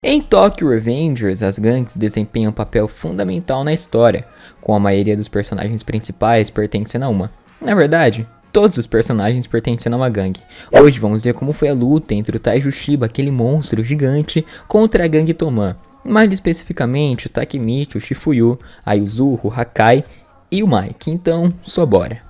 Em Tokyo Revengers, as gangues desempenham um papel fundamental na história, com a maioria dos personagens principais pertencendo a uma. Na verdade, todos os personagens pertencendo a uma gangue. Hoje vamos ver como foi a luta entre o Taiju Shiba, aquele monstro gigante, contra a gangue Toman. Mais especificamente o Takemichi, o Shifuyu, a Yuzuru, o Hakai e o Mike. Então, só bora.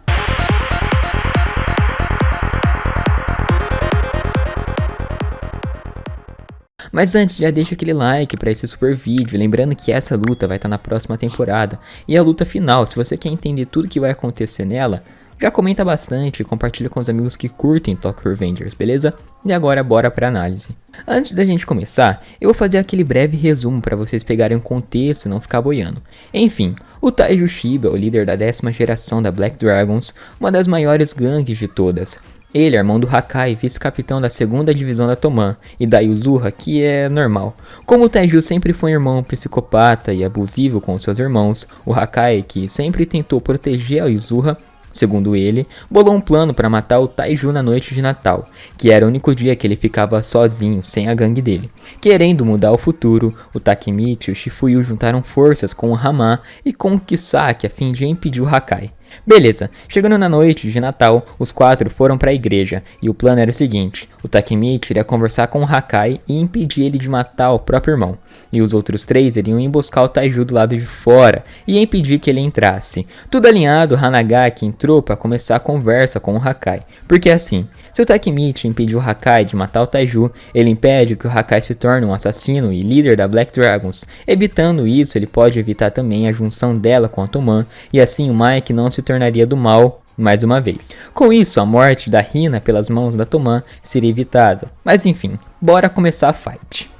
Mas antes, já deixa aquele like para esse super vídeo, lembrando que essa luta vai estar na próxima temporada. E a luta final, se você quer entender tudo que vai acontecer nela, já comenta bastante e compartilha com os amigos que curtem Tokyo Revengers, beleza? E agora bora pra análise. Antes da gente começar, eu vou fazer aquele breve resumo para vocês pegarem o contexto e não ficar boiando. Enfim, o Taiju Shiba, o líder da 10ª geração da Black Dragons, uma das maiores gangues de todas. Ele é irmão do Hakai, vice-capitão da 2ª divisão da Toman, e da Yuzuru, que é normal. Como o Taiju sempre foi um irmão psicopata e abusivo com seus irmãos, o Hakai, que sempre tentou proteger a Yuzuru, segundo ele, bolou um plano para matar o Taiju na noite de Natal, que era o único dia que ele ficava sozinho, sem a gangue dele. Querendo mudar o futuro, o Takemichi e o Shifuyu juntaram forças com o Hama e com o Kisaki a fim de impedir o Hakai. Beleza, chegando na noite de Natal, os 4 foram para a igreja, e o plano era o seguinte: o Takemichi iria conversar com o Hakai e impedir ele de matar o próprio irmão, e os outros 3 iriam emboscar o Taiju do lado de fora e impedir que ele entrasse. Tudo alinhado, Hanagaki entrou para começar a conversa com o Hakai, porque assim, se o Takemichi impedir o Hakai de matar o Taiju, ele impede que o Hakai se torne um assassino e líder da Black Dragons. Evitando isso, ele pode evitar também a junção dela com a Toman, e assim o Mike não se tornaria do mal mais uma vez. Com isso, a morte da Hina pelas mãos da Toman seria evitada. Mas enfim, bora começar a fight.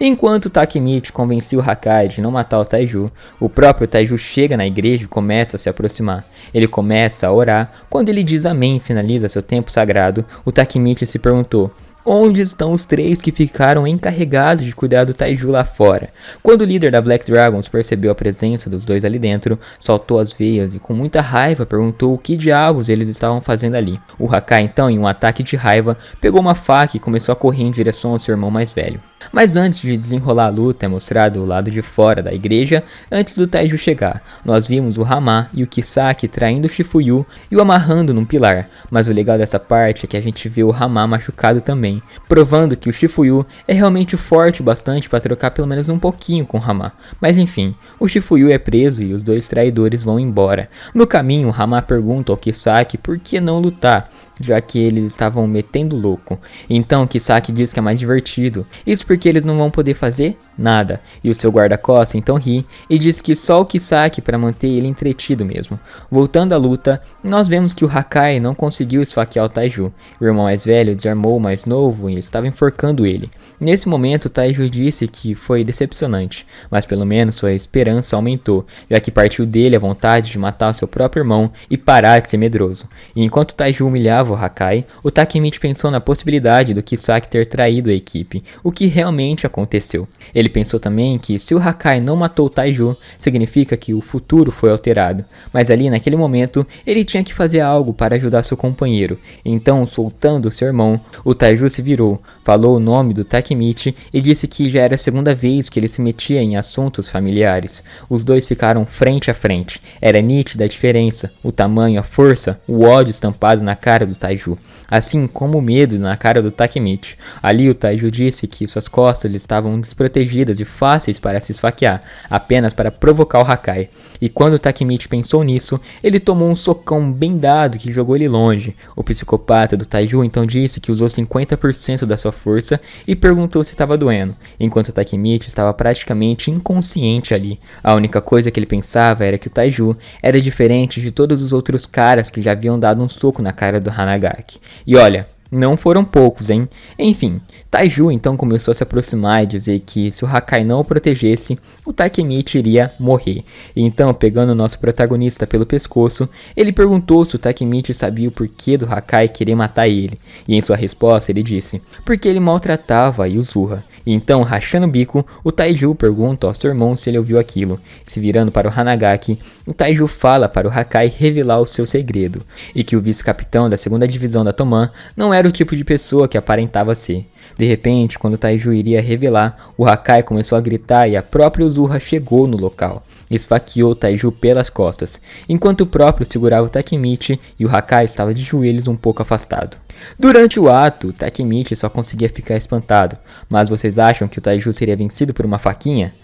Enquanto Takemichi convencia o Hakai de não matar o Taiju, o próprio Taiju chega na igreja e começa a se aproximar. Ele começa a orar. Quando ele diz amém e finaliza seu tempo sagrado, o Takemichi se perguntou: onde estão os 3 que ficaram encarregados de cuidar do Taiju lá fora? Quando o líder da Black Dragons percebeu a presença dos 2 ali dentro, saltou as veias e com muita raiva perguntou o que diabos eles estavam fazendo ali. O Hakai então, em um ataque de raiva, pegou uma faca e começou a correr em direção ao seu irmão mais velho. Mas antes de desenrolar a luta, é mostrado o lado de fora da igreja. Antes do Taiju chegar, nós vimos o Hama e o Kisaki traindo o Shifuyu e o amarrando num pilar. Mas o legal dessa parte é que a gente vê o Hama machucado também, provando que o Shifuyu é realmente forte o bastante para trocar pelo menos um pouquinho com o Hama. Mas enfim, o Shifuyu é preso e os 2 traidores vão embora. No caminho, o Hama pergunta ao Kisaki por que não lutar, já que eles estavam metendo louco. Então Kisaki diz que é mais divertido, isso porque eles não vão poder fazer nada, e o seu guarda-costas então ri e diz que só o Kisaki para manter ele entretido mesmo. Voltando à luta, nós vemos que o Hakai não conseguiu esfaquear o Taiju. O irmão mais velho desarmou o mais novo e estava enforcando ele. Nesse momento o Taiju disse que foi decepcionante, mas pelo menos sua esperança aumentou, já que partiu dele a vontade de matar o seu próprio irmão e parar de ser medroso. E enquanto o Taiju humilhava o Hakai, o Takemichi pensou na possibilidade do Kisaki ter traído a equipe, o que realmente aconteceu. Ele pensou também que se o Hakai não matou o Taiju, significa que o futuro foi alterado, mas ali naquele momento ele tinha que fazer algo para ajudar seu companheiro. Então, soltando seu irmão, o Taiju se virou, falou o nome do Takemichi e disse que já era a 2ª vez que ele se metia em assuntos familiares. Os 2 ficaram frente a frente. Era nítida a diferença, o tamanho, a força, o ódio estampado na cara do Taiju, assim como o medo na cara do Takemichi. Ali o Taiju disse que suas costas estavam desprotegidas e fáceis para se esfaquear, apenas para provocar o Hakai. E quando o Takemichi pensou nisso, ele tomou um socão bem dado que jogou ele longe. O psicopata do Taiju então disse que usou 50% da sua força e perguntou se estava doendo, enquanto o Takemichi estava praticamente inconsciente ali. A única coisa que ele pensava era que o Taiju era diferente de todos os outros caras que já haviam dado um soco na cara do Hanagaki. E olha, não foram poucos, hein? Enfim, Taiju então começou a se aproximar e dizer que se o Hakai não o protegesse, o Takemichi iria morrer. E então, pegando o nosso protagonista pelo pescoço, ele perguntou se o Takemichi sabia o porquê do Hakai querer matar ele. E em sua resposta ele disse: porque ele maltratava a Yuzuru. Então, rachando o bico, o Taiju pergunta ao seu irmão se ele ouviu aquilo. Se virando para o Hanagaki, o Taiju fala para o Hakai revelar o seu segredo, e que o vice-capitão da segunda divisão da Toman não era o tipo de pessoa que aparentava ser. De repente, quando o Taiju iria revelar, o Hakai começou a gritar e a própria Uzuha chegou no local. Esfaqueou o Taiju pelas costas, enquanto o próprio segurava o Takemichi e o Hakai estava de joelhos um pouco afastado. Durante o ato, Takemichi só conseguia ficar espantado, mas vocês acham que o Taiju seria vencido por uma faquinha?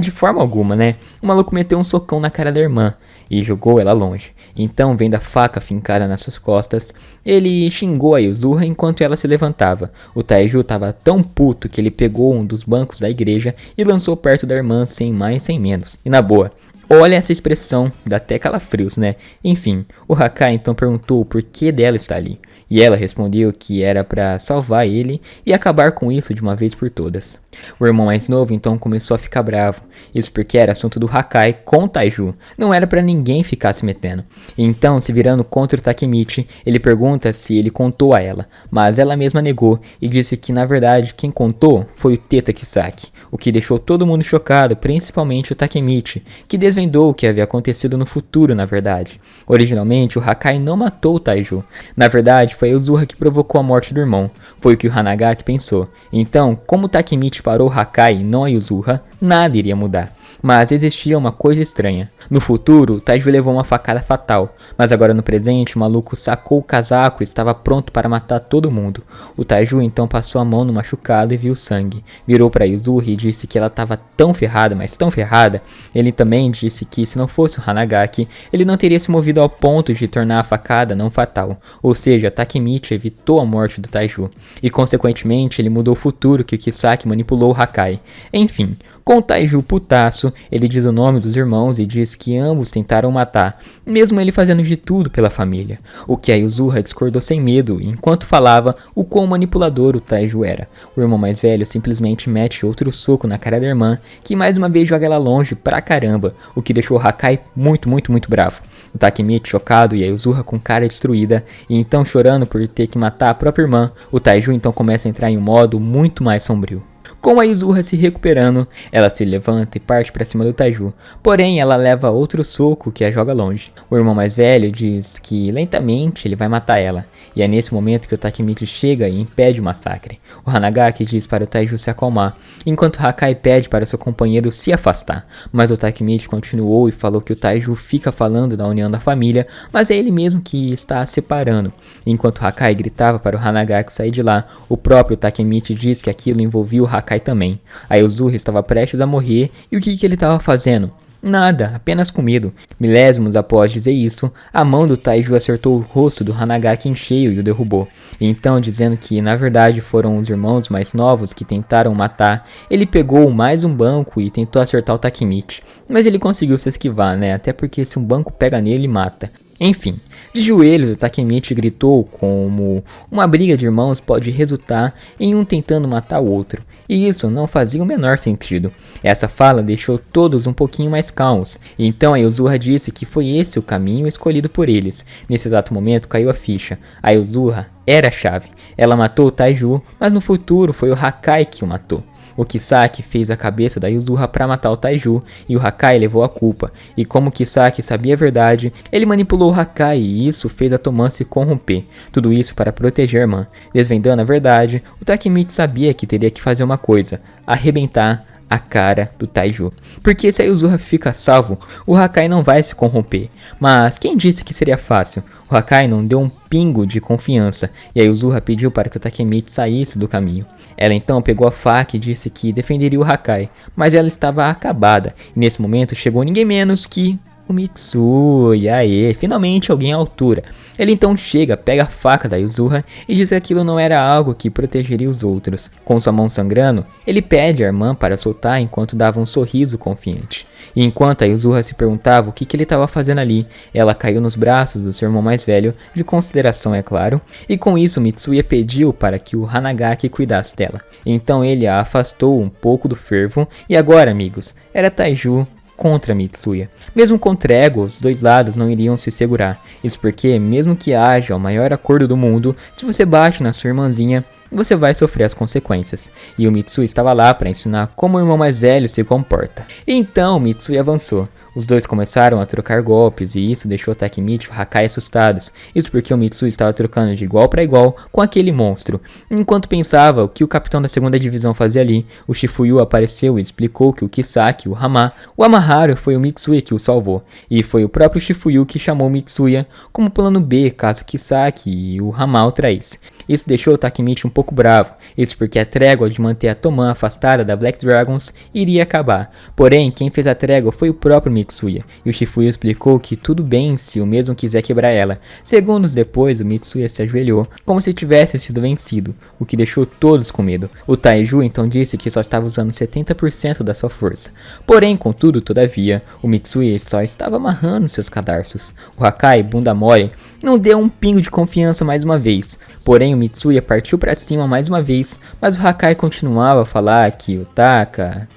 De forma alguma, né? O maluco meteu um socão na cara da irmã e jogou ela longe. Então, vendo a faca fincada nas suas costas, ele xingou a Uzuha enquanto ela se levantava. O Taiju estava tão puto que ele pegou um dos bancos da igreja e lançou perto da irmã sem mais sem menos. E na boa, olha essa expressão, dá até calafrios, né? Enfim, o Hakai então perguntou o porquê dela estar ali. E ela respondeu que era para salvar ele e acabar com isso de uma vez por todas. O irmão mais novo então começou a ficar bravo. Isso porque era assunto do Hakai com o Taiju. Não era para ninguém ficar se metendo. Então, se virando contra o Takemichi, ele pergunta se ele contou a ela. Mas ela mesma negou e disse que na verdade quem contou foi o Teta Kisaki. O que deixou todo mundo chocado, principalmente o Takemichi, que desvendou o que havia acontecido no futuro na verdade. Originalmente, o Hakai não matou o Taiju. Na verdade, foi a Uzuha que provocou a morte do irmão. Foi o que o Hanagaki pensou. Então, como o Takemichi parou o Hakai e não a Uzuha, nada iria mudar. Mas existia uma coisa estranha. No futuro, o Taiju levou uma facada fatal, mas agora no presente o maluco sacou o casaco e estava pronto para matar todo mundo. O Taiju então passou a mão no machucado e viu sangue. Virou para Uzuha e disse que ela estava tão ferrada, mas tão ferrada. Ele também disse que se não fosse o Hanagaki, ele não teria se movido ao ponto de tornar a facada não fatal. Ou seja, Takemichi evitou a morte do Taiju. E consequentemente ele mudou o futuro que o Kisaki manipulou o Hakai. Enfim, com o Taiju putaço, ele diz o nome dos irmãos e diz que ambos tentaram matar, mesmo ele fazendo de tudo pela família. O que a Uzuha discordou sem medo, enquanto falava o quão manipulador o Taiju era. O irmão mais velho simplesmente mete outro soco na cara da irmã, que mais uma vez joga ela longe pra caramba, o que deixou o Hakai muito bravo. O Takemichi chocado e a Uzuha com cara destruída, e então chorando por ter que matar a própria irmã, o Taiju então começa a entrar em um modo muito mais sombrio. Com a Uzuha se recuperando, ela se levanta e parte para cima do Taiju, porém ela leva outro soco que a joga longe. O irmão mais velho diz que lentamente ele vai matar ela, e é nesse momento que o Takemichi chega e impede o massacre. O Hanagaki diz para o Taiju se acalmar, enquanto Hakai pede para seu companheiro se afastar, mas o Takemichi continuou e falou que o Taiju fica falando da união da família, mas é ele mesmo que está a separando. Enquanto Hakai gritava para o Hanagaki sair de lá, o próprio Takemichi diz que aquilo envolvia o Hakai também. A Uzuha estava prestes a morrer e o que ele estava fazendo? Nada, apenas com medo. Milésimos após dizer isso, a mão do Taiju acertou o rosto do Hanagaki em cheio e o derrubou. Então, dizendo que na verdade foram os irmãos mais novos que tentaram matar, ele pegou mais um banco e tentou acertar o Takemichi. Mas ele conseguiu se esquivar, né? Até porque se um banco pega nele, mata. Enfim, de joelhos, o Takemichi gritou como uma briga de irmãos pode resultar em um tentando matar o outro, e isso não fazia o menor sentido. Essa fala deixou todos um pouquinho mais calmos, e então a Uzuha disse que foi esse o caminho escolhido por eles. Nesse exato momento caiu a ficha, a Uzuha era a chave. Ela matou o Taiju, mas no futuro foi o Hakai que o matou. O Kisaki fez a cabeça da Uzuha para matar o Taiju e o Hakai levou a culpa. E como o Kisaki sabia a verdade, ele manipulou o Hakai e isso fez a Toman se corromper. Tudo isso para proteger a irmã. Desvendando a verdade, o Takemichi sabia que teria que fazer uma coisa: arrebentar a cara do Taiju. Porque se a Uzuha fica salvo, o Hakai não vai se corromper. Mas quem disse que seria fácil? O Hakai não deu um pingo de confiança e a Uzuha pediu para que o Takemichi saísse do caminho. Ela então pegou a faca e disse que defenderia o Hakai, mas ela estava acabada. E nesse momento chegou ninguém menos que o Mitsui. Aê, finalmente alguém à altura. Ele então chega, pega a faca da Uzuha e diz que aquilo não era algo que protegeria os outros. Com sua mão sangrando, ele pede a irmã para soltar enquanto dava um sorriso confiante. E enquanto a Uzuha se perguntava o que ele estava fazendo ali, ela caiu nos braços do seu irmão mais velho, de consideração é claro, e com isso Mitsuya pediu para que o Hanagaki cuidasse dela. Então ele a afastou um pouco do fervo e agora, amigos, era Taiju contra Mitsuya. Mesmo com trégua, os dois lados não iriam se segurar. Isso porque, mesmo que haja o maior acordo do mundo, se você bate na sua irmãzinha, você vai sofrer as consequências. E o Mitsui estava lá para ensinar como o irmão mais velho se comporta. Então o Mitsui avançou. Os dois começaram a trocar golpes e isso deixou o Takemichi e o Hakai assustados. Isso porque o Mitsui estava trocando de igual para igual com aquele monstro. Enquanto pensava o que o capitão da segunda divisão fazia ali, o Shifuyu apareceu e explicou que o Kisaki, o Hama, o Amaharu foi o Mitsuya que o salvou. E foi o próprio Shifuyu que chamou o Mitsuya como plano B caso Kisaki e o Hama o traísse. Isso deixou o Takemichi um pouco bravo, isso porque a trégua de manter a Toman afastada da Black Dragons iria acabar. Porém, quem fez a trégua foi o próprio Mitsuya, e o Shifuyu explicou que tudo bem se o mesmo quiser quebrar ela. Segundos depois, o Mitsuya se ajoelhou, como se tivesse sido vencido, o que deixou todos com medo. O Taiju então disse que só estava usando 70% da sua força. Porém, contudo, todavia, o Mitsuya só estava amarrando seus cadarços. O Hakai, bunda mole, não deu um pingo de confiança mais uma vez. Porém, o Mitsuya partiu para cima mais uma vez, mas o Hakai continuava a falar que o Taka,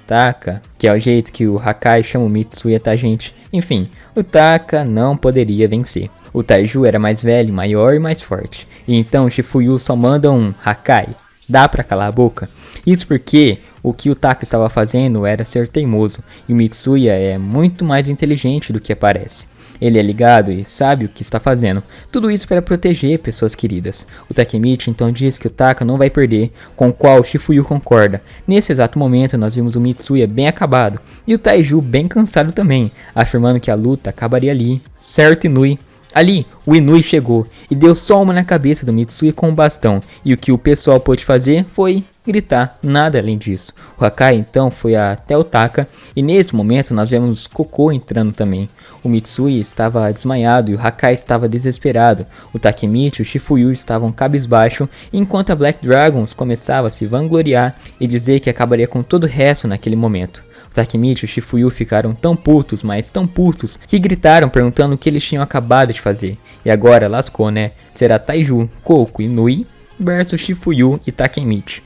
que é o jeito que o Hakai chama o Mitsuya, tá, gente? Enfim, o Taka não poderia vencer. O Taiju era mais velho, maior e mais forte. E então o Shifuyu só manda um Hakai, dá pra calar a boca? Isso porque o que o Taka estava fazendo era ser teimoso, e o Mitsuya é muito mais inteligente do que parece. Ele é ligado e sabe o que está fazendo. Tudo isso para proteger pessoas queridas. O Takemichi então diz que o Taka não vai perder, com o qual o Shifuyu concorda. Nesse exato momento nós vimos o Mitsuya bem acabado e o Taiju bem cansado também, afirmando que a luta acabaria ali. Certo, Inui? Ali, o Inui chegou e deu só uma na cabeça do Mitsuya com um bastão, e o que o pessoal pôde fazer foi gritar, nada além disso. O Hakai então foi até o Taka, e nesse momento nós vemos Koko entrando também. O Mitsuya estava desmaiado e o Hakai estava desesperado. O Takemichi e o Shifuyu estavam cabisbaixo, enquanto a Black Dragons começava a se vangloriar e dizer que acabaria com todo o resto naquele momento. O Takemichi e o Shifuyu ficaram tão putos, mas tão putos, que gritaram perguntando o que eles tinham acabado de fazer. E agora lascou, né? Será Taiju, Koko e Inui versus Shifuyu e Takemichi.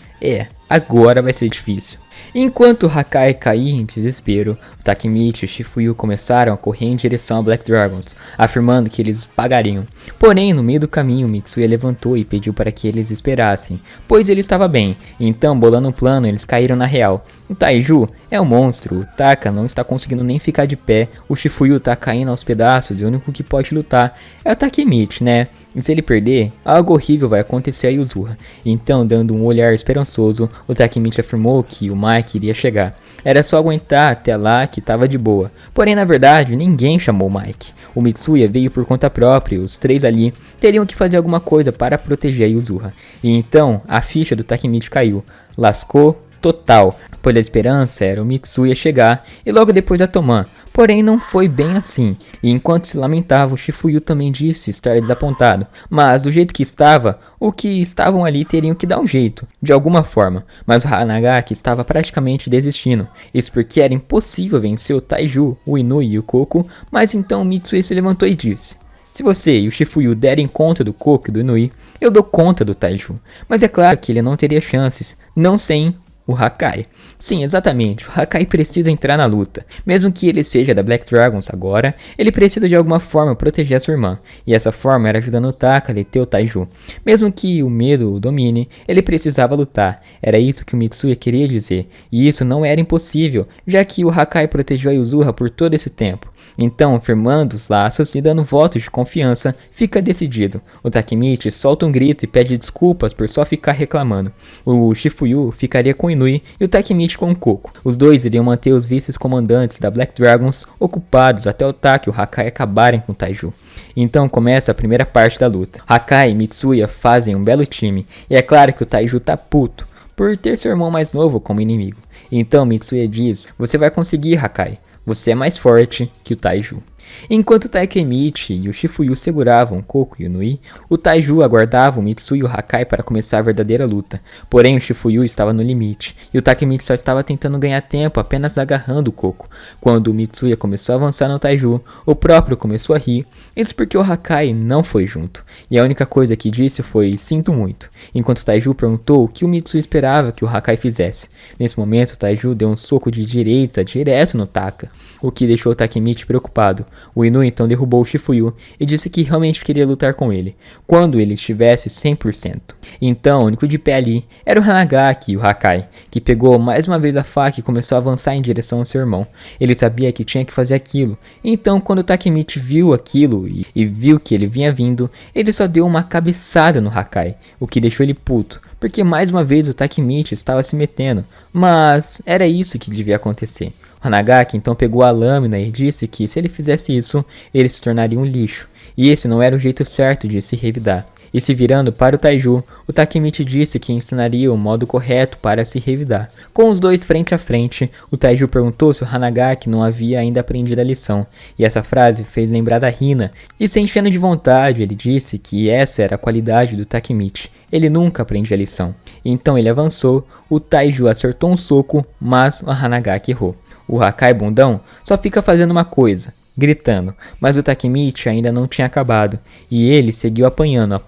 Agora vai ser difícil. Enquanto o Hakai caía em desespero, o Takemichi e o Shifuyu começaram a correr em direção a Black Dragons, afirmando que eles pagariam. Porém, no meio do caminho, Mitsuya levantou e pediu para que eles esperassem, pois ele estava bem. Então, bolando um plano, eles caíram na real. O Taiju é um monstro, o Taka não está conseguindo nem ficar de pé, o Shifuyu está caindo aos pedaços e o único que pode lutar é o Takemichi, né? E se ele perder, algo horrível vai acontecer a Yuzura. Então, dando um olhar esperançoso, o Takemichi afirmou que o Mike iria chegar. Era só aguentar até lá que tava de boa. Porém, na verdade, ninguém chamou o Mike. O Mitsuya veio por conta própria e os três ali teriam que fazer alguma coisa para proteger a Yuzura. E então, a ficha do Takemichi caiu. Lascou total, pois a esperança era o Mitsuya chegar e logo depois a Toman. Porém, não foi bem assim, e enquanto se lamentava, o Shifuyu também disse estar desapontado. Mas, do jeito que estava, o que estavam ali teriam que dar um jeito, de alguma forma. Mas o Hanagaki estava praticamente desistindo, isso porque era impossível vencer o Taiju, o Inui e o Koko, mas então o Mitsuya se levantou e disse: se você e o Shifuyu derem conta do Koko e do Inui, eu dou conta do Taiju. Mas é claro que ele não teria chances, não sem o Hakai. Sim, exatamente, o Hakai precisa entrar na luta. Mesmo que ele seja da Black Dragons agora, ele precisa de alguma forma proteger a sua irmã. E essa forma era ajudando o Taka a deter o Taiju. Mesmo que o medo o domine, ele precisava lutar. Era isso que o Mitsuya queria dizer. E isso não era impossível, já que o Hakai protegeu a Yuzura por todo esse tempo. Então, firmando os laços e dando votos de confiança, fica decidido. O Takemichi solta um grito e pede desculpas por só ficar reclamando. O Shifuyu ficaria com o Inui e o Takemichi com o Koko. Os dois iriam manter os vice-comandantes da Black Dragons ocupados até o Taka e o Hakai acabarem com o Taiju. Então começa a primeira parte da luta. Hakai e Mitsuya fazem um belo time, e é claro que o Taiju tá puto por ter seu irmão mais novo como inimigo. Então Mitsuya diz: você vai conseguir, Hakai. Você é mais forte que o Taiju. Enquanto o Takemichi e o Shifuyu seguravam o Koko e o Inui, o Taiju aguardava o Mitsuya e o Hakai para começar a verdadeira luta. Porém, o Shifuyu estava no limite, e o Takemichi só estava tentando ganhar tempo apenas agarrando o Koko. Quando o Mitsuya começou a avançar no Taiju, o próprio começou a rir, isso porque o Hakai não foi junto. E a única coisa que disse foi: sinto muito, enquanto o Taiju perguntou o que o Mitsuya esperava que o Hakai fizesse. Nesse momento, o Taiju deu um soco de direita direto no Taka, o que deixou o Takemichi preocupado. O Inui então derrubou o Shifuyu e disse que realmente queria lutar com ele, quando ele estivesse 100%. Então, o único de pé ali era o Hanagaki e o Hakai, que pegou mais uma vez a faca e começou a avançar em direção ao seu irmão. Ele sabia que tinha que fazer aquilo, então quando o Takemichi viu aquilo e viu que ele vinha vindo, ele só deu uma cabeçada no Hakai, o que deixou ele puto, porque mais uma vez o Takemichi estava se metendo, mas era isso que devia acontecer. O Hanagaki então pegou a lâmina e disse que se ele fizesse isso, ele se tornaria um lixo, e esse não era o jeito certo de se revidar. E se virando para o Taiju, o Takemichi disse que ensinaria o modo correto para se revidar. Com os dois frente a frente, o Taiju perguntou se o Hanagaki não havia ainda aprendido a lição, e essa frase fez lembrar da Hina, e se enchendo de vontade, ele disse que essa era a qualidade do Takemichi, ele nunca aprende a lição. Então ele avançou, o Taiju acertou um soco, mas o Hanagaki errou. O Hakai bundão só fica fazendo uma coisa, gritando, mas o Takemichi ainda não tinha acabado, e ele seguiu apanhando,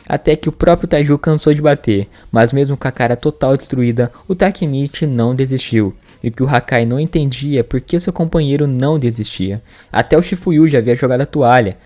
até que o próprio Taiju cansou de bater, mas mesmo com a cara total destruída, o Takemichi não desistiu, e o que o Hakai não entendia é por que seu companheiro não desistia. Até o Shifuyu já havia jogado a toalha,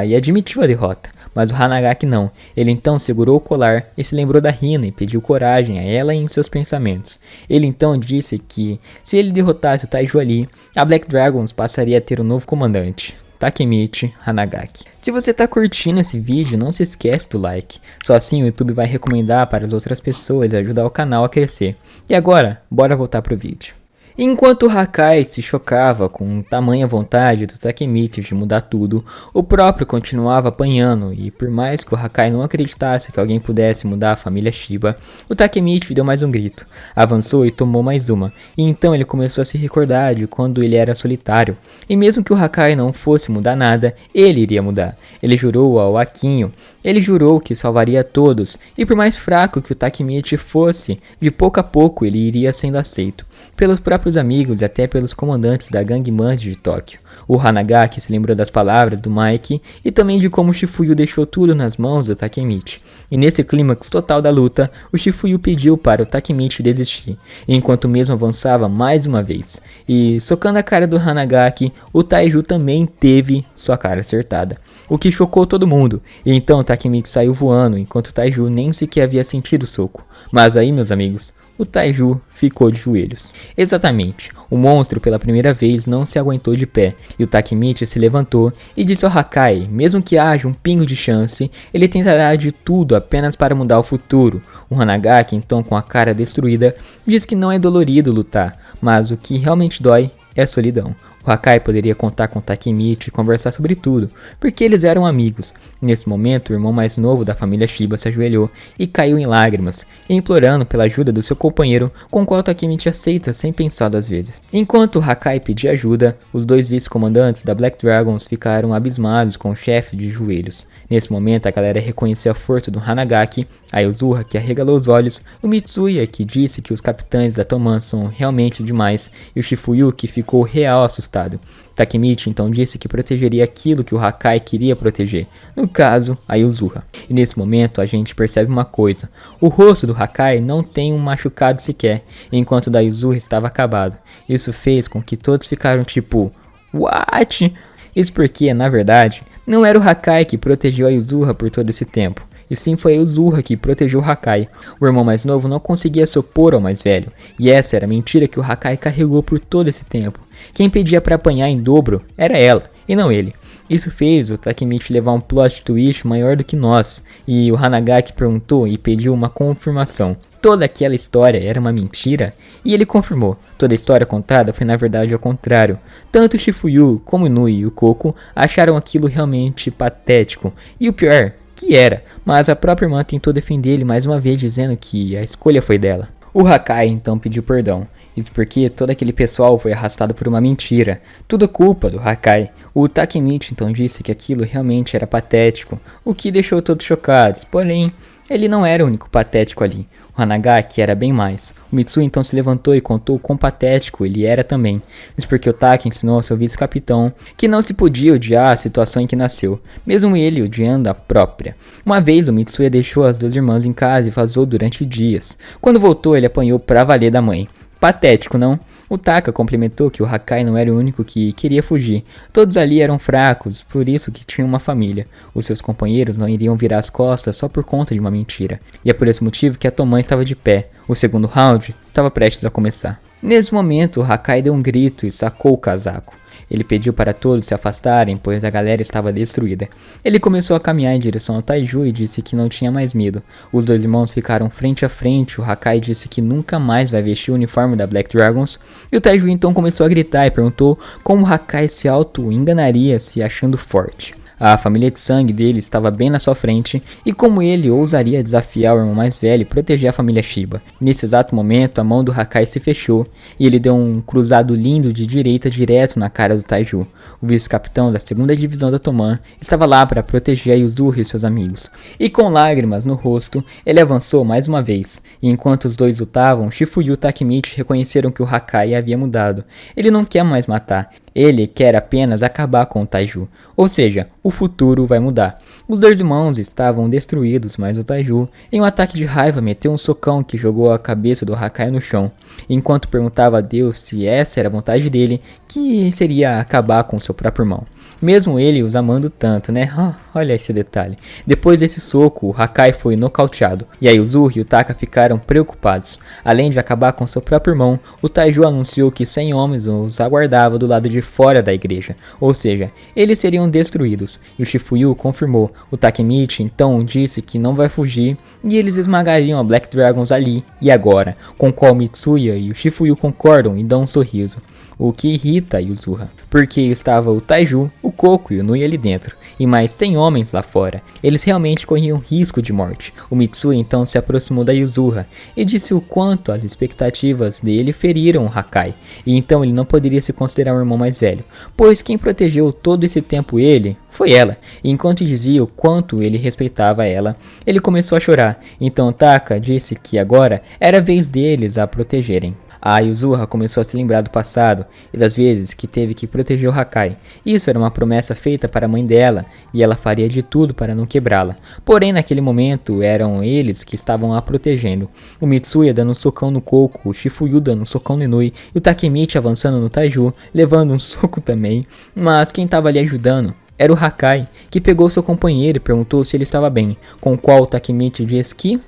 e admitiu a derrota. Mas o Hanagaki não. Ele então segurou o colar e se lembrou da Hina e pediu coragem a ela em seus pensamentos. Ele então disse que, se ele derrotasse o Taiju ali, a Black Dragons passaria a ter um novo comandante, Takemichi Hanagaki. Se você tá curtindo esse vídeo, não se esquece do like. Só assim o YouTube vai recomendar para as outras pessoas e ajudar o canal a crescer. E agora, bora voltar pro vídeo. Enquanto o Hakai se chocava com tamanha vontade do Takemichi de mudar tudo, o próprio continuava apanhando, e por mais que o Hakai não acreditasse que alguém pudesse mudar a família Shiba, o Takemichi deu mais um grito, avançou e tomou mais uma, e então ele começou a se recordar de quando ele era solitário, e mesmo que o Hakai não fosse mudar nada, ele iria mudar. Ele jurou ao Akinho, ele jurou que salvaria todos, e por mais fraco que o Takemichi fosse, de pouco a pouco ele iria sendo aceito, pelos próprios amigos e até pelos comandantes da gangue Manji de Tóquio. O Hanagaki se lembrou das palavras do Mike e também de como o Shifuyu deixou tudo nas mãos do Takemichi. E nesse clímax total da luta, o Shifuyu pediu para o Takemichi desistir, enquanto mesmo avançava mais uma vez. E socando a cara do Hanagaki, o Taiju também teve sua cara acertada, o que chocou todo mundo. E então o Takemichi saiu voando, enquanto o Taiju nem sequer havia sentido o soco. Mas aí, meus amigos, o Taiju ficou de joelhos. Exatamente, o monstro pela primeira vez não se aguentou de pé, e o Takemichi se levantou e disse ao Hakai, mesmo que haja um pingo de chance, ele tentará de tudo apenas para mudar o futuro. O Hanagaki, então com a cara destruída, diz que não é dolorido lutar, mas o que realmente dói é a solidão. O Hakai poderia contar com Takemichi e conversar sobre tudo, porque eles eram amigos. Nesse momento, o irmão mais novo da família Shiba se ajoelhou e caiu em lágrimas, implorando pela ajuda do seu companheiro, com o qual Takemichi aceita sem pensar duas vezes. Enquanto o Hakai pedia ajuda, os dois vice-comandantes da Black Dragons ficaram abismados com o chefe de joelhos. Nesse momento, a galera reconheceu a força do Hanagaki, a Yuzuha, que arregalou os olhos, o Mitsuya, que disse que os capitães da Toman são realmente demais, e o Shifuyu, que ficou real assustado. Takemichi então disse que protegeria aquilo que o Hakai queria proteger, no caso, a Yuzuha. E nesse momento a gente percebe uma coisa, o rosto do Hakai não tem um machucado sequer, enquanto o da Yuzuha estava acabado. Isso fez com que todos ficaram tipo, what? Isso porque, na verdade, não era o Hakai que protegeu a Yuzuha por todo esse tempo, e sim foi a Yuzuha que protegeu o Hakai. O irmão mais novo não conseguia se opor ao mais velho, e essa era a mentira que o Hakai carregou por todo esse tempo. Quem pedia para apanhar em dobro era ela, e não ele. Isso fez o Takemichi levar um plot twist maior do que nós, e o Hanagaki perguntou e pediu uma confirmação. Toda aquela história era uma mentira? E ele confirmou. Toda a história contada foi na verdade ao contrário. Tanto o Shifuyu como o Inui e o Koko acharam aquilo realmente patético. E o pior, que era, mas a própria irmã tentou defender ele mais uma vez, dizendo que a escolha foi dela. O Hakai então pediu perdão. Isso porque todo aquele pessoal foi arrastado por uma mentira. Tudo culpa do Hakai. O Takemichi então disse que aquilo realmente era patético, o que deixou todos chocados, porém, ele não era o único patético ali. O Hanagaki era bem mais. O Mitsui então se levantou e contou quão patético ele era também. Isso porque o Taki ensinou ao seu vice-capitão que não se podia odiar a situação em que nasceu, mesmo ele odiando a própria. Uma vez o Mitsui deixou as duas irmãs em casa e vazou durante dias. Quando voltou ele apanhou pra valer da mãe. Patético, não? O Taka complementou que o Hakai não era o único que queria fugir. Todos ali eram fracos, por isso que tinham uma família. Os seus companheiros não iriam virar as costas só por conta de uma mentira. E é por esse motivo que a Toman estava de pé. O segundo round estava prestes a começar. Nesse momento, o Hakai deu um grito e sacou o casaco. Ele pediu para todos se afastarem, pois a galera estava destruída. Ele começou a caminhar em direção ao Taiju e disse que não tinha mais medo. Os dois irmãos ficaram frente a frente. O Hakai disse que nunca mais vai vestir o uniforme da Black Dragons. E o Taiju então começou a gritar e perguntou como o Hakai se auto-enganaria se achando forte. A família de sangue dele estava bem na sua frente, e como ele ousaria desafiar o irmão mais velho e proteger a família Shiba. Nesse exato momento, a mão do Hakai se fechou, e ele deu um cruzado lindo de direita direto na cara do Taiju. O vice-capitão da 2ª divisão da Toman estava lá para proteger a Yuzuru e seus amigos. E com lágrimas no rosto, ele avançou mais uma vez, e enquanto os dois lutavam, Shifuyu e Takemichi reconheceram que o Hakai havia mudado. Ele não quer mais matar. Ele quer apenas acabar com o Taiju, ou seja, o futuro vai mudar. Os dois irmãos estavam destruídos, mas o Taiju, em um ataque de raiva, meteu um socão que jogou a cabeça do Hakai no chão. Enquanto perguntava a Deus se essa era a vontade dele, que seria acabar com seu próprio irmão. Mesmo ele os amando tanto, né? Olha esse detalhe. Depois desse soco, o Hakai foi nocauteado. E a Yuzuru e o Taka ficaram preocupados. Além de acabar com seu próprio irmão, o Taiju anunciou que 100 homens os aguardavam do lado de fora da igreja. Ou seja, eles seriam destruídos. E o Shifuyu confirmou. O Takemichi então disse que não vai fugir e eles esmagariam a Black Dragons ali e agora. Com qual Mitsuya e o Shifuyu concordam e dão um sorriso. O que irrita a Yuzuru, porque estava o Taiju, o Koko e o Nui ali dentro, e mais 100 homens lá fora. Eles realmente corriam risco de morte. O Mitsuya então se aproximou da Yuzuru e disse o quanto as expectativas dele feriram o Hakai, e então ele não poderia se considerar um irmão mais velho, pois quem protegeu todo esse tempo ele foi ela. E enquanto dizia o quanto ele respeitava ela, ele começou a chorar. Então Taka disse que agora era a vez deles a protegerem. A Yuzuru começou a se lembrar do passado e das vezes que teve que proteger o Hakai. Isso era uma promessa feita para a mãe dela e ela faria de tudo para não quebrá-la. Porém, naquele momento, eram eles que estavam a protegendo. O Mitsuya dando um socão no Koko, o Shifuyu dando um socão no Nui e o Takemichi avançando no Taiju, levando um soco também. Mas quem estava ali ajudando era o Hakai, que pegou seu companheiro e perguntou se ele estava bem, com o qual o Takemichi disse que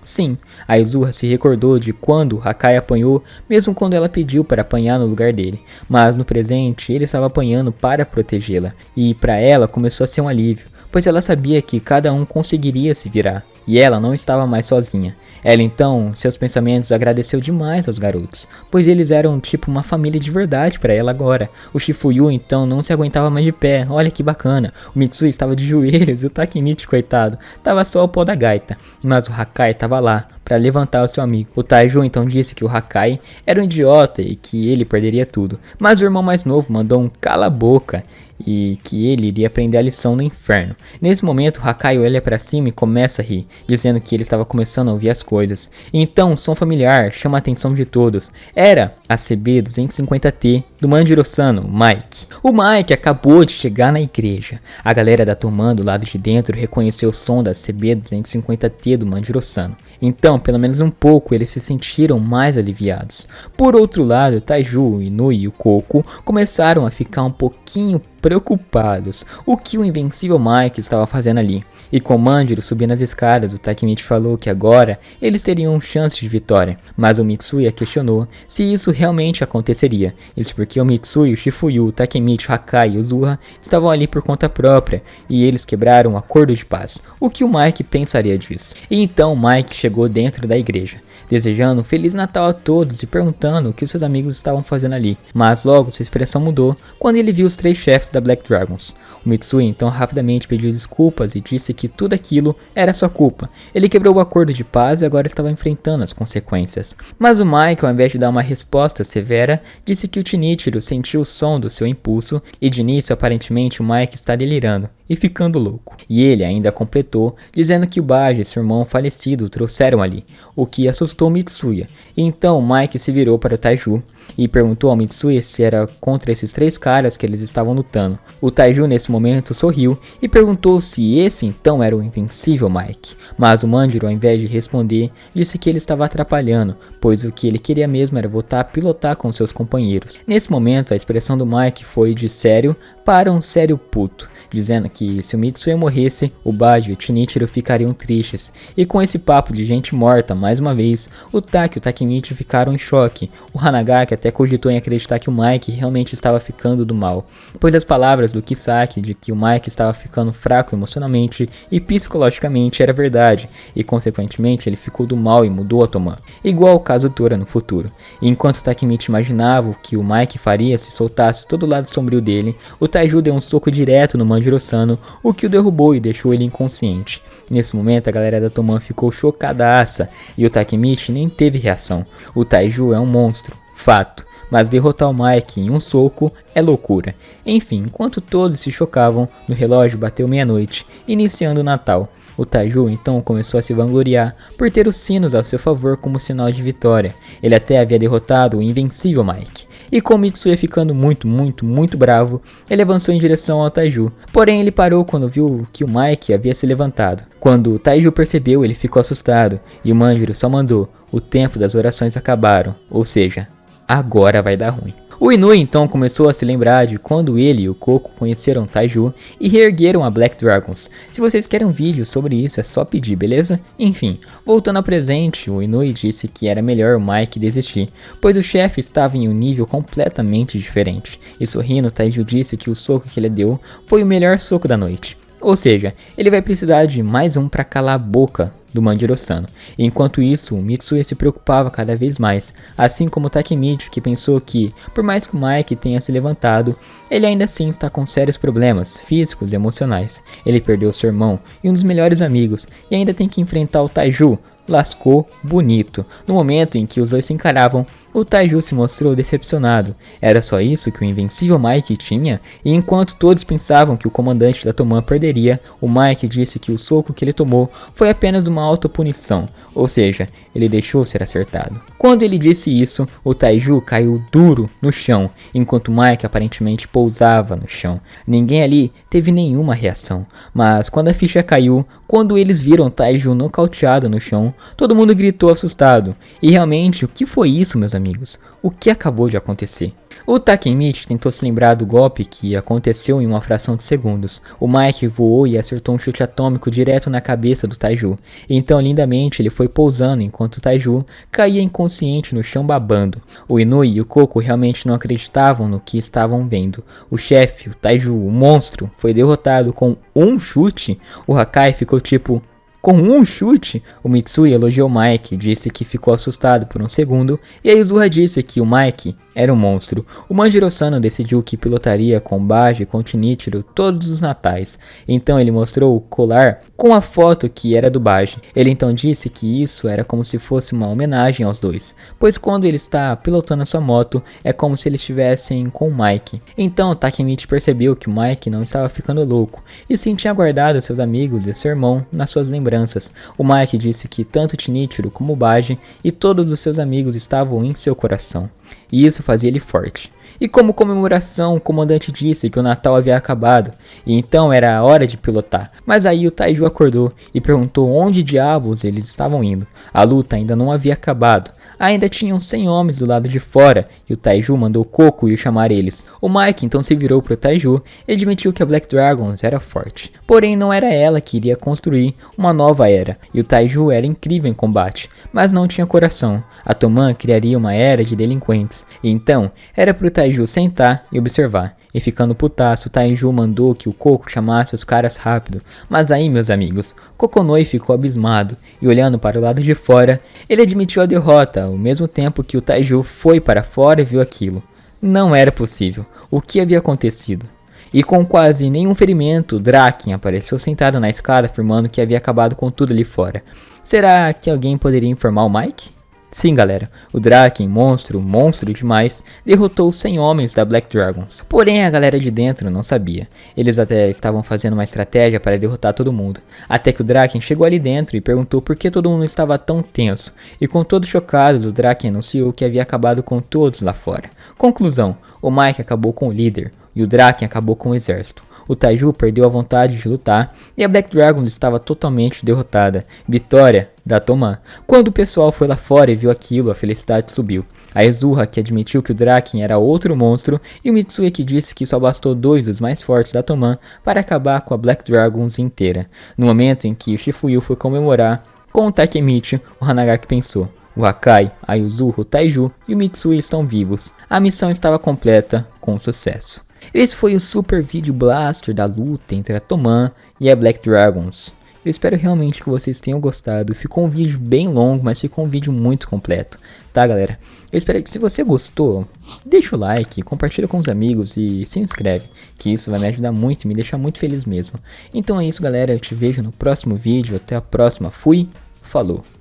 sim. A Yuzuru se recordou de quando Hakai apanhou, mesmo quando ela pediu para apanhar no lugar dele. Mas no presente, ele estava apanhando para protegê-la. E para ela começou a ser um alívio, pois ela sabia que cada um conseguiria se virar. E ela não estava mais sozinha. Ela então, seus pensamentos, agradeceu demais aos garotos, pois eles eram tipo uma família de verdade para ela agora. O Shifuyu então não se aguentava mais de pé, olha que bacana. O Mitsuya estava de joelhos e o Takemichi, coitado, estava só ao pó da gaita. Mas o Hakai estava lá para levantar o seu amigo. O Taiju então disse que o Hakai era um idiota e que ele perderia tudo. Mas o irmão mais novo mandou um cala a boca e que ele iria aprender a lição no inferno. Nesse momento, o Hakai olha para cima e começa a rir, dizendo que ele estava começando a ouvir as coisas. Então, um som familiar chama a atenção de todos. Era a CB-250T do Manjiro-san, o Mike. O Mike acabou de chegar na igreja. A galera da Toman do lado de dentro reconheceu o som da CB-250T do Manjiro-san. Então, pelo menos um pouco, eles se sentiram mais aliviados. Por outro lado, Taiju, Inui e o Koko começaram a ficar um pouquinho preocupados. O que o invencível Mike estava fazendo ali? E com Manjiro subindo as escadas, o Takemichi falou que agora eles teriam chance de vitória. Mas o Mitsuya questionou se isso realmente aconteceria. Isso porque o Mitsuya, o Shifuyu, o Takemichi, o Hakai e o Yuzuru estavam ali por conta própria e eles quebraram um acordo de paz. O que o Mike pensaria disso? E então o Mike chegou dentro da igreja, desejando um Feliz Natal a todos e perguntando o que os seus amigos estavam fazendo ali. Mas logo sua expressão mudou quando ele viu os 3 chefes da Black Dragons. O Mitsuya então rapidamente pediu desculpas e disse que tudo aquilo era sua culpa. Ele quebrou o acordo de paz e agora estava enfrentando as consequências. Mas o Mike, ao invés de dar uma resposta severa, disse que o Shinichiro sentiu o som do seu impulso e de início aparentemente o Mike está delirando e ficando louco. E ele ainda completou, dizendo que o Baji e seu irmão falecido o trouxeram ali, o que assustou assustou o Mitsuya. Então Mike se virou para o Taiju e perguntou ao Mitsuya se era contra esses 3 caras que eles estavam lutando. O Taiju nesse momento sorriu e perguntou se esse então era o invencível Mike. Mas o Manjiro, ao invés de responder, disse que ele estava atrapalhando, pois o que ele queria mesmo era voltar a pilotar com seus companheiros. Nesse momento a expressão do Mike foi de sério para um sério puto, dizendo que se o Mitsuya morresse, o Baji e o Shinichiro ficariam tristes. E com esse papo de gente morta, mais uma vez, o Taki e o Takemichi ficaram em choque. O Hanagaki até cogitou em acreditar que o Mike realmente estava ficando do mal, pois as palavras do Kisaki de que o Mike estava ficando fraco emocionalmente e psicologicamente era verdade, e consequentemente ele ficou do mal e mudou a Toman, igual o caso Tora no futuro. E enquanto Takemichi imaginava o que o Mike faria se soltasse todo o lado sombrio dele, o Taiju deu um soco direto no Manjiro-Sano, o que o derrubou e deixou ele inconsciente. Nesse momento a galera da Toman ficou chocadaça e o Takemichi nem teve reação. O Taiju é um monstro, fato, mas derrotar o Mike em um soco é loucura. Enfim, enquanto todos se chocavam, no relógio bateu meia-noite, iniciando o Natal. O Taiju então começou a se vangloriar por ter os sinos a seu favor como sinal de vitória. Ele até havia derrotado o invencível Mike. E com Mitsuya ficando muito bravo, ele avançou em direção ao Taiju. Porém ele parou quando viu que o Mike havia se levantado. Quando o Taiju percebeu, ele ficou assustado, e o Manjiro só mandou: o tempo das orações acabaram, ou seja, agora vai dar ruim. O Inui então começou a se lembrar de quando ele e o Coco conheceram Taiju e reergueram a Black Dragons. Se vocês querem um vídeo sobre isso é só pedir, beleza? Enfim, voltando ao presente, o Inui disse que era melhor o Mike desistir, pois o chefe estava em um nível completamente diferente. E sorrindo, Taiju disse que o soco que ele deu foi o melhor soco da noite. Ou seja, ele vai precisar de mais um para calar a boca do Manjiro-Sano. Enquanto isso, o Mitsuya se preocupava cada vez mais, assim como o Takemichi, que pensou que, por mais que o Mike tenha se levantado, ele ainda assim está com sérios problemas físicos e emocionais. Ele perdeu seu irmão e um dos melhores amigos, e ainda tem que enfrentar o Taiju. Lascou bonito. No momento em que os dois se encaravam, o Taiju se mostrou decepcionado. Era só isso que o invencível Mike tinha? E enquanto todos pensavam que o comandante da Toman perderia, o Mike disse que o soco que ele tomou foi apenas uma autopunição, ou seja, ele deixou ser acertado. Quando ele disse isso, o Taiju caiu duro no chão, enquanto Mike aparentemente pousava no chão. Ninguém ali teve nenhuma reação, mas quando a ficha caiu, quando eles viram Taiju nocauteado no chão, todo mundo gritou assustado. E realmente, o que foi isso, meus amigos? O que acabou de acontecer? O Takemichi tentou se lembrar do golpe que aconteceu em uma fração de segundos. O Mike voou e acertou um chute atômico direto na cabeça do Taiju. Então, lindamente, ele foi pousando enquanto o Taiju caía inconsciente no chão babando. O Inui e o Coco realmente não acreditavam no que estavam vendo. O chefe, o Taiju, o monstro, foi derrotado com um chute. O Hakai ficou tipo: com um chute? O Mitsuya elogiou Mike, disse que ficou assustado por um segundo, e a Izuha disse que o Mike era um monstro. O Manjiro-Sano decidiu que pilotaria com Baji e com Shinichiro todos os natais. Então ele mostrou o colar com a foto que era do Baji. Ele então disse que isso era como se fosse uma homenagem aos dois, pois quando ele está pilotando a sua moto, é como se eles estivessem com o Mike. Então Takemichi percebeu que o Mike não estava ficando louco, e sim tinha guardado seus amigos e seu irmão nas suas lembranças. O Mike disse que tanto Shinichiro como o Baji e todos os seus amigos estavam em seu coração. E isso fazia ele forte. E como comemoração, o comandante disse que o Natal havia acabado, e então era a hora de pilotar. Mas aí o Taiju acordou e perguntou onde diabos eles estavam indo. A luta ainda não havia acabado. Ainda tinham 100 homens do lado de fora, e o Taiju mandou Coco ir chamar eles. O Mike então se virou para o Taiju e admitiu que a Black Dragons era forte. Porém não era ela que iria construir uma nova era, e o Taiju era incrível em combate, mas não tinha coração. A Toman criaria uma era de delinquentes, e então era para o Taiju sentar e observar. E ficando putaço, Taiju mandou que o Coco chamasse os caras rápido. Mas aí, meus amigos, Kokonoi ficou abismado, e olhando para o lado de fora, ele admitiu a derrota, ao mesmo tempo que o Taiju foi para fora e viu aquilo. Não era possível. O que havia acontecido? E com quase nenhum ferimento, Draken apareceu sentado na escada afirmando que havia acabado com tudo ali fora. Será que alguém poderia informar o Mike? Sim, galera, o Draken, monstro demais, derrotou os 100 homens da Black Dragons. Porém, a galera de dentro não sabia. Eles até estavam fazendo uma estratégia para derrotar todo mundo. Até que o Draken chegou ali dentro e perguntou por que todo mundo estava tão tenso. E com todo chocado, o Draken anunciou que havia acabado com todos lá fora. Conclusão, o Mike acabou com o líder e o Draken acabou com o exército. O Taiju perdeu a vontade de lutar e a Black Dragon estava totalmente derrotada. Vitória da Toman. Quando o pessoal foi lá fora e viu aquilo, a felicidade subiu. A Ezura, que admitiu que o Draken era outro monstro, e o Mitsue, que disse que só bastou 2 dos mais fortes da Toman para acabar com a Black Dragons inteira. No momento em que o Shifuyu foi comemorar com o Takemichi, o Hanagaki pensou: o Hakai, a Yuzuru, o Taiju e o Mitsui estão vivos. A missão estava completa com sucesso. Esse foi o Super Video Blaster da luta entre a Toman e a Black Dragons. Eu espero realmente que vocês tenham gostado. Ficou um vídeo bem longo, mas ficou um vídeo muito completo, tá, galera? Eu espero que, se você gostou, deixa o like, compartilha com os amigos e se inscreve, que isso vai me ajudar muito e me deixar muito feliz mesmo. Então é isso, galera, eu te vejo no próximo vídeo. Até a próxima. Fui, falou!